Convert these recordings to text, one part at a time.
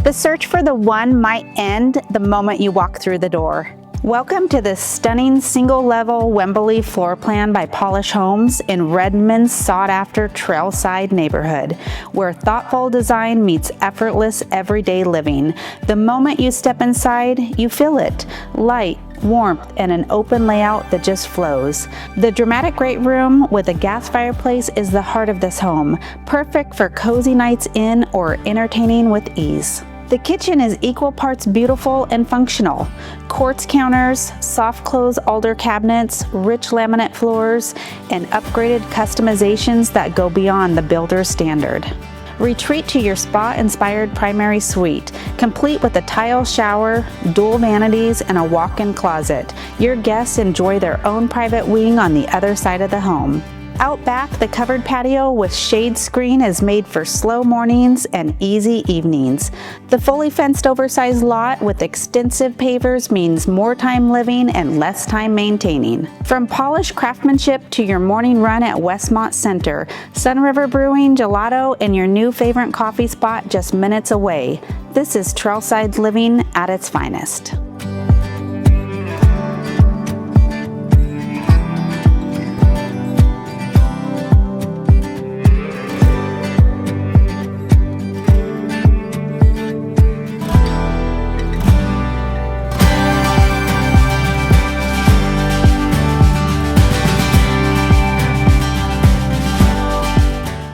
The search for the one might end the moment you walk through the door. Welcome to this stunning single-level Wembley floor plan by Pahlisch Homes in Redmond's sought-after Trailside neighborhood, where thoughtful design meets effortless everyday living. The moment you step inside, you feel it. Light, warmth, and an open layout that just flows. The dramatic great room with a gas fireplace is the heart of this home, perfect for cozy nights in or entertaining with ease. The kitchen is equal parts beautiful and functional. Quartz counters, soft close Alder cabinets, rich laminate floors, and upgraded customizations that go beyond the builder's standard. Retreat to your spa-inspired primary suite, complete with a tile shower, dual vanities, and a walk-in closet. Your guests enjoy their own private wing on the other side of the home. Out back, the covered patio with shade screen is made for slow mornings and easy evenings. The fully fenced oversized lot with extensive pavers means more time living and less time maintaining. From polished craftsmanship to your morning run at Westmont Center, Sun River Brewing, gelato, and your new favorite coffee spot just minutes away. This is Trailside living at its finest.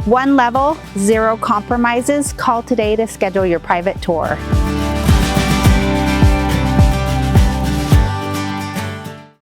One level, zero compromises. Call today to schedule your private tour.